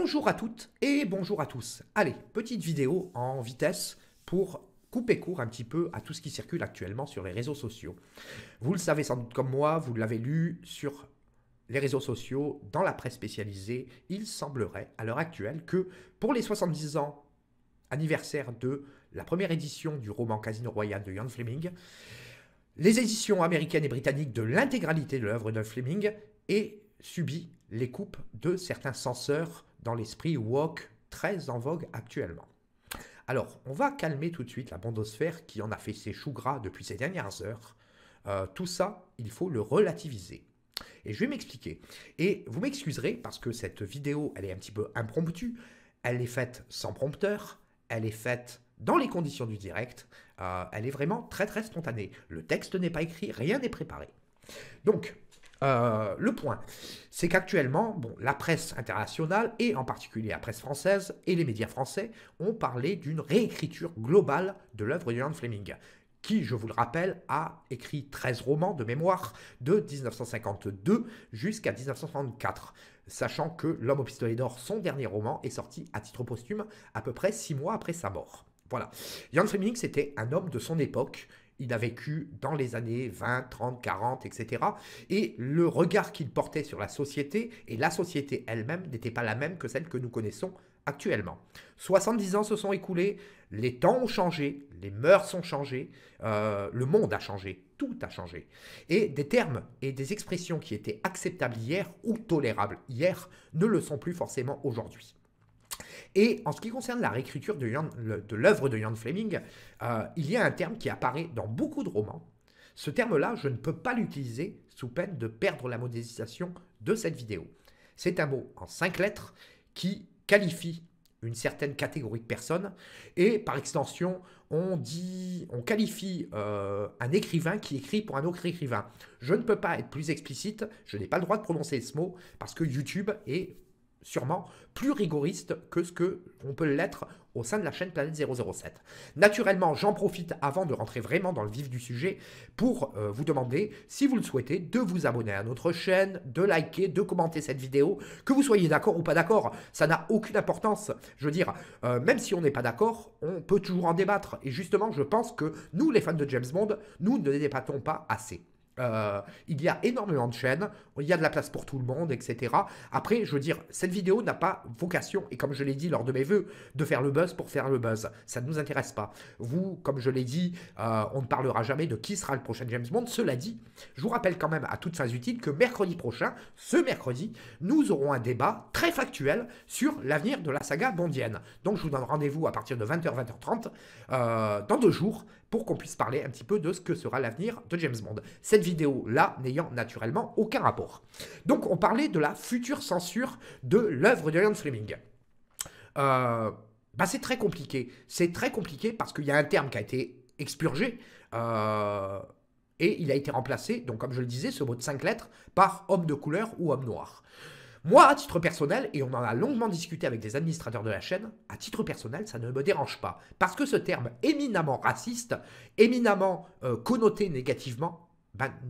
Bonjour à toutes et bonjour à tous. Allez, petite vidéo en vitesse pour couper court un petit peu à tout ce qui circule actuellement sur les réseaux sociaux. Vous le savez sans doute comme moi, vous l'avez lu sur les réseaux sociaux, dans la presse spécialisée, il semblerait à l'heure actuelle que pour les 70 ans anniversaire de la première édition du roman Casino Royale de Ian Fleming, les éditions américaines et britanniques de l'intégralité de l'œuvre de Fleming aient subi les coupes de certains censeurs dans l'esprit woke très en vogue actuellement. Alors, on va calmer tout de suite la bondosphère qui en a fait ses choux gras depuis ces dernières heures. Tout ça, il faut le relativiser. Et je vais m'expliquer. Et vous m'excuserez parce que cette vidéo, elle est un petit peu impromptue. Elle est faite sans prompteur. Elle est faite dans les conditions du direct. Elle est vraiment très très spontanée. Le texte n'est pas écrit, rien n'est préparé. Donc, le point, c'est qu'actuellement, bon, la presse internationale, et en particulier la presse française et les médias français, ont parlé d'une réécriture globale de l'œuvre de Ian Fleming, qui, je vous le rappelle, a écrit 13 romans de mémoire de 1952 jusqu'à 1964, sachant que L'Homme au pistolet d'or, son dernier roman, est sorti à titre posthume à peu près 6 mois après sa mort. Voilà. Ian Fleming, c'était un homme de son époque. Il a vécu dans les années 20, 30, 40, etc. Et le regard qu'il portait sur la société et la société elle-même n'était pas la même que celle que nous connaissons actuellement. 70 ans se sont écoulés, les temps ont changé, les mœurs ont changé, le monde a changé, tout a changé. Et des termes et des expressions qui étaient acceptables hier ou tolérables hier ne le sont plus forcément aujourd'hui. Et en ce qui concerne la réécriture de l'œuvre de Ian Fleming, il y a un terme qui apparaît dans beaucoup de romans. Ce terme-là, je ne peux pas l'utiliser sous peine de perdre la modélisation de cette vidéo. C'est un mot en 5 lettres qui qualifie une certaine catégorie de personnes et par extension, on qualifie un écrivain qui écrit pour un autre écrivain. Je ne peux pas être plus explicite, je n'ai pas le droit de prononcer ce mot parce que YouTube est sûrement plus rigoriste que ce qu'on peut l'être au sein de la chaîne Planète 007. Naturellement, j'en profite avant de rentrer vraiment dans le vif du sujet pour vous demander, si vous le souhaitez, de vous abonner à notre chaîne, de liker, de commenter cette vidéo, que vous soyez d'accord ou pas d'accord, ça n'a aucune importance. Je veux dire, même si on n'est pas d'accord, on peut toujours en débattre. Et justement, je pense que nous, les fans de James Bond, nous ne débattons pas assez. Il y a énormément de chaînes, il y a de la place pour tout le monde, etc. Après, je veux dire, cette vidéo n'a pas vocation, et comme je l'ai dit lors de mes vœux, de faire le buzz pour faire le buzz. Ça ne nous intéresse pas. Vous, comme je l'ai dit, on ne parlera jamais de qui sera le prochain James Bond. Cela dit, je vous rappelle quand même à toute fin utile que mercredi prochain, ce mercredi, nous aurons un débat très factuel sur l'avenir de la saga bondienne. Donc je vous donne rendez-vous à partir de 20h, 20h30, dans 2 jours, pour qu'on puisse parler un petit peu de ce que sera l'avenir de James Bond. Cette vidéo-là n'ayant naturellement aucun rapport. Donc on parlait de la future censure de l'œuvre de Ian Fleming. C'est très compliqué. C'est très compliqué parce qu'il y a un terme qui a été expurgé et il a été remplacé, donc comme je le disais, ce mot de 5 lettres, par homme de couleur ou homme noir. Moi, à titre personnel, et on en a longuement discuté avec des administrateurs de la chaîne, à titre personnel, ça ne me dérange pas. Parce que ce terme éminemment raciste, éminemment connoté négativement,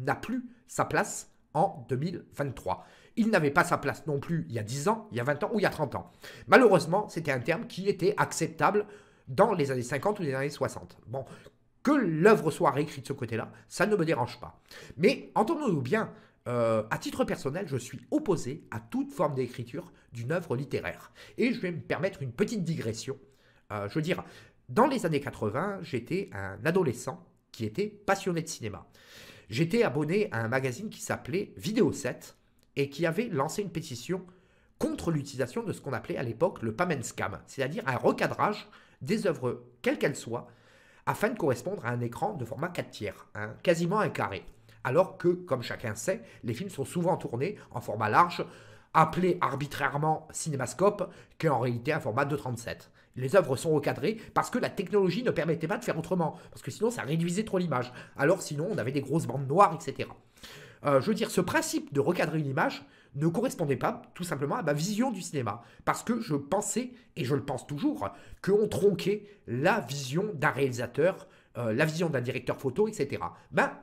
n'a plus sa place en 2023. Il n'avait pas sa place non plus il y a 10 ans, il y a 20 ans ou il y a 30 ans. Malheureusement, c'était un terme qui était acceptable dans les années 50 ou les années 60. Bon, que l'œuvre soit réécrite de ce côté-là, ça ne me dérange pas. Mais entendons-nous bien, à titre personnel, je suis opposé à toute forme d'écriture d'une œuvre littéraire. Et je vais me permettre une petite digression. Je veux dire, dans les années 80, j'étais un adolescent qui était passionné de cinéma. J'étais abonné à un magazine qui s'appelait Vidéo 7 et qui avait lancé une pétition contre l'utilisation de ce qu'on appelait à l'époque le pam and scam, c'est-à-dire un recadrage des œuvres, quelles qu'elles soient, afin de correspondre à un écran de format 4/3, quasiment un carré. Alors que, comme chacun sait, les films sont souvent tournés en format large, appelé arbitrairement cinémascope, qui est en réalité un format 2,37. Les œuvres sont recadrées parce que la technologie ne permettait pas de faire autrement, parce que sinon ça réduisait trop l'image. Alors sinon on avait des grosses bandes noires, etc. Je veux dire, ce principe de recadrer une image ne correspondait pas tout simplement à ma vision du cinéma. Parce que je pensais, et je le pense toujours, qu'on tronquait la vision d'un réalisateur, la vision d'un directeur photo, etc.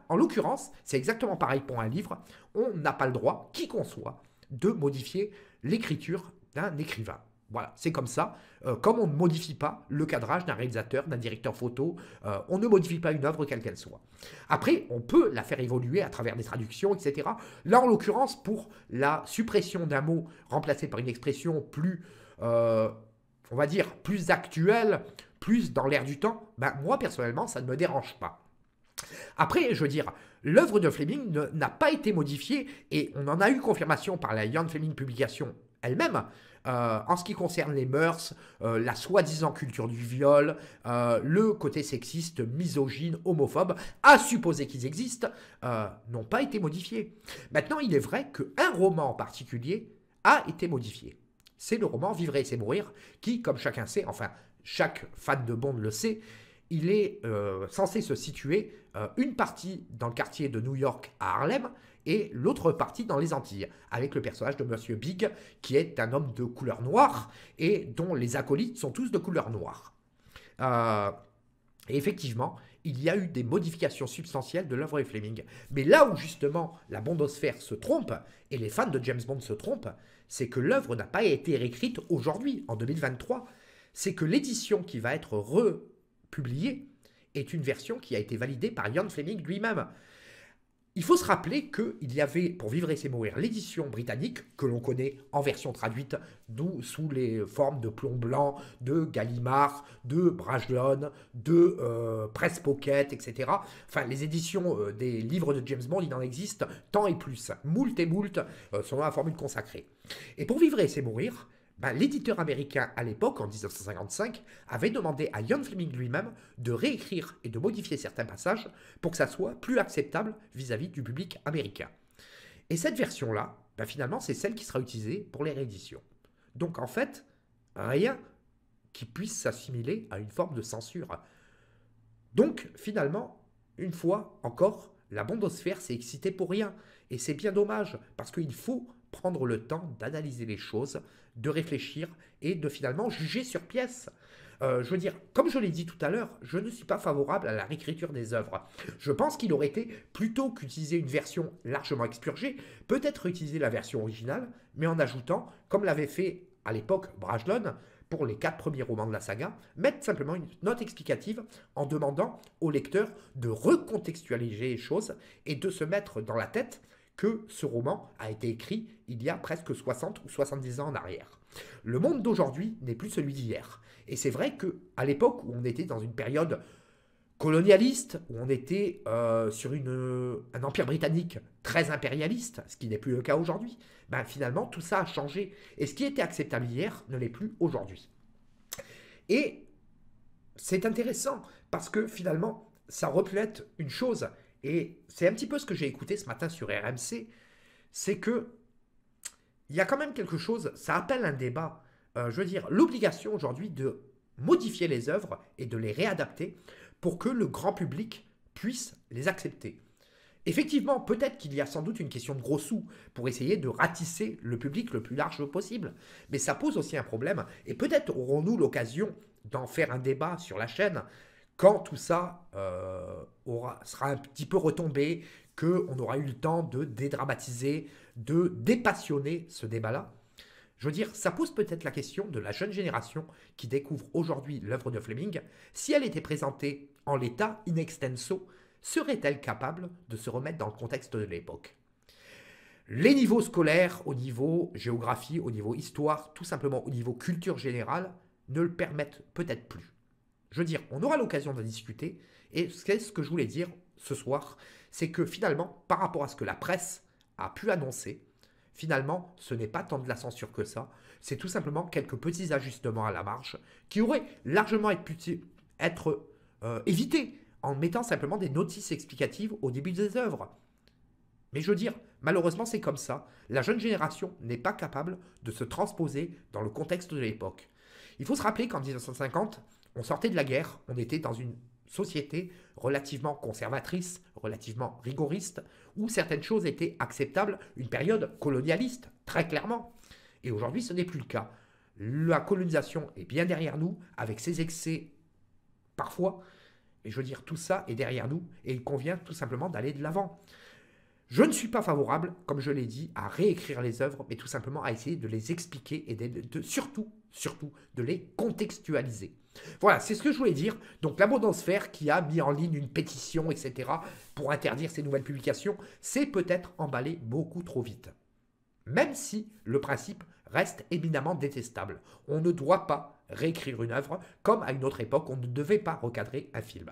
En l'occurrence, c'est exactement pareil pour un livre. On n'a pas le droit, qui qu'on soit, de modifier l'écriture d'un écrivain. Voilà, c'est comme ça. Comme on ne modifie pas le cadrage d'un réalisateur, d'un directeur photo, on ne modifie pas une œuvre quelle qu'elle soit. Après, on peut la faire évoluer à travers des traductions, etc. Là, en l'occurrence, pour la suppression d'un mot remplacé par une expression plus, on va dire, plus actuelle, plus dans l'air du temps, ben, moi, personnellement, ça ne me dérange pas. Après, je veux dire, l'œuvre de Fleming n'a pas été modifiée et on en a eu confirmation par la Ian Fleming Publication elle-même. En ce qui concerne les mœurs, la soi-disant culture du viol, le côté sexiste, misogyne, homophobe, à supposer qu'ils existent, n'ont pas été modifiés. Maintenant, il est vrai qu'un roman en particulier a été modifié. C'est le roman Vivre et c'est mourir, qui, comme chacun sait, enfin, chaque fan de Bond le sait, il est censé se situer une partie dans le quartier de New York à Harlem et l'autre partie dans les Antilles, avec le personnage de Monsieur Big, qui est un homme de couleur noire et dont les acolytes sont tous de couleur noire. Et effectivement, il y a eu des modifications substantielles de l'œuvre de Fleming. Mais là où justement la bondosphère se trompe, et les fans de James Bond se trompent, c'est que l'œuvre n'a pas été réécrite aujourd'hui, en 2023. C'est que l'édition qui va être republiée est une version qui a été validée par Ian Fleming lui-même. Il faut se rappeler qu'il y avait, pour Vivre et c'est mourir, l'édition britannique, que l'on connaît en version traduite, d'où sous les formes de Plomb Blanc, de Gallimard, de Brajlon, de Presse Pocket, etc. Enfin, les éditions des livres de James Bond, il en existe tant et plus, moult et moult, selon la formule consacrée. Et pour Vivre et c'est mourir, ben, l'éditeur américain à l'époque, en 1955, avait demandé à Ian Fleming lui-même de réécrire et de modifier certains passages pour que ça soit plus acceptable vis-à-vis du public américain. Et cette version-là, ben, finalement, c'est celle qui sera utilisée pour les rééditions. Donc en fait, rien qui puisse s'assimiler à une forme de censure. Donc finalement, une fois encore, la bondosphère s'est excitée pour rien. Et c'est bien dommage, parce qu'il faut prendre le temps d'analyser les choses, de réfléchir et de finalement juger sur pièce. Je veux dire, comme je l'ai dit tout à l'heure, je ne suis pas favorable à la réécriture des œuvres. Je pense qu'il aurait été, plutôt qu'utiliser une version largement expurgée, peut-être utiliser la version originale, mais en ajoutant, comme l'avait fait à l'époque Brajlon, pour les 4 premiers romans de la saga, mettre simplement une note explicative en demandant au lecteur de recontextualiser les choses et de se mettre dans la tête que ce roman a été écrit il y a presque 60 ou 70 ans en arrière. Le monde d'aujourd'hui n'est plus celui d'hier. Et c'est vrai qu'à l'époque où on était dans une période colonialiste, où on était sur un empire britannique très impérialiste, ce qui n'est plus le cas aujourd'hui, ben finalement tout ça a changé. Et ce qui était acceptable hier ne l'est plus aujourd'hui. Et c'est intéressant parce que finalement ça reflète une chose. Et c'est un petit peu ce que j'ai écouté ce matin sur RMC, c'est que il y a quand même quelque chose, ça appelle un débat. Je veux dire, l'obligation aujourd'hui de modifier les œuvres et de les réadapter pour que le grand public puisse les accepter. Effectivement, peut-être qu'il y a sans doute une question de gros sous pour essayer de ratisser le public le plus large possible. Mais ça pose aussi un problème. Et peut-être aurons-nous l'occasion d'en faire un débat sur la chaîne quand tout ça sera un petit peu retombé, qu'on aura eu le temps de dédramatiser, de dépassionner ce débat-là. Je veux dire, ça pose peut-être la question de la jeune génération qui découvre aujourd'hui l'œuvre de Fleming. Si elle était présentée en l'état, in extenso, serait-elle capable de se remettre dans le contexte de l'époque? Les niveaux scolaires, au niveau géographie, au niveau histoire, tout simplement au niveau culture générale, ne le permettent peut-être plus. Je veux dire, on aura l'occasion d'en discuter, et ce que je voulais dire ce soir, c'est que finalement, par rapport à ce que la presse a pu annoncer, finalement, ce n'est pas tant de la censure que ça, c'est tout simplement quelques petits ajustements à la marge qui auraient largement être évités en mettant simplement des notices explicatives au début des œuvres. Mais je veux dire, malheureusement, c'est comme ça. La jeune génération n'est pas capable de se transposer dans le contexte de l'époque. Il faut se rappeler qu'en 1950, on sortait de la guerre, on était dans une société relativement conservatrice, relativement rigoriste, où certaines choses étaient acceptables, une période colonialiste, très clairement. Et aujourd'hui, ce n'est plus le cas. La colonisation est bien derrière nous, avec ses excès parfois, et je veux dire, tout ça est derrière nous, et il convient tout simplement d'aller de l'avant. Je ne suis pas favorable, comme je l'ai dit, à réécrire les œuvres, mais tout simplement à essayer de les expliquer et surtout surtout de les contextualiser. Voilà, c'est ce que je voulais dire. Donc la Mondosphère qui a mis en ligne une pétition, etc. pour interdire ces nouvelles publications, c'est peut-être emballé beaucoup trop vite. Même si le principe reste éminemment détestable. On ne doit pas réécrire une œuvre comme à une autre époque, on ne devait pas recadrer un film.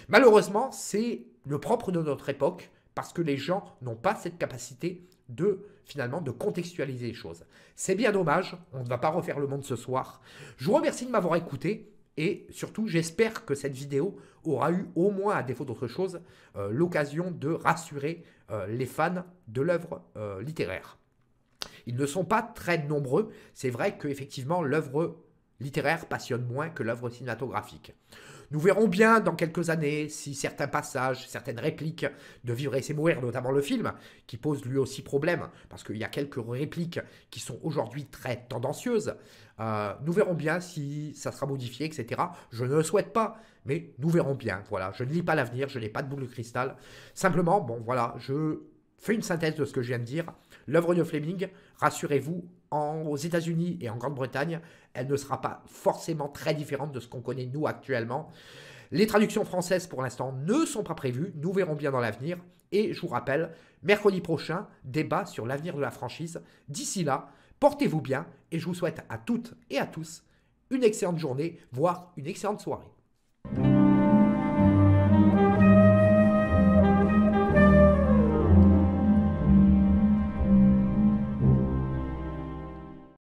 Malheureusement, c'est le propre de notre époque parce que les gens n'ont pas cette capacité finalement de contextualiser les choses. C'est bien dommage, on ne va pas refaire le monde ce soir. Je vous remercie de m'avoir écouté et surtout j'espère que cette vidéo aura eu au moins, à défaut d'autre chose, l'occasion de rassurer les fans de l'œuvre littéraire. Ils ne sont pas très nombreux, c'est vrai qu'effectivement l'œuvre littéraire passionne moins que l'œuvre cinématographique. Nous verrons bien dans quelques années si certains passages, certaines répliques de Vivre et c'est mourir, notamment le film, qui pose lui aussi problème, parce qu'il y a quelques répliques qui sont aujourd'hui très tendancieuses. Nous verrons bien si ça sera modifié, etc. Je ne le souhaite pas, mais nous verrons bien. Voilà, je ne lis pas l'avenir, je n'ai pas de boule de cristal. Simplement, bon voilà, je fais une synthèse de ce que je viens de dire. L'œuvre de Fleming, rassurez-vous, aux États-Unis et en Grande-Bretagne, elle ne sera pas forcément très différente de ce qu'on connaît nous actuellement. Les traductions françaises pour l'instant ne sont pas prévues, nous verrons bien dans l'avenir. Et je vous rappelle, mercredi prochain, débat sur l'avenir de la franchise. D'ici là, portez-vous bien et je vous souhaite à toutes et à tous une excellente journée, voire une excellente soirée.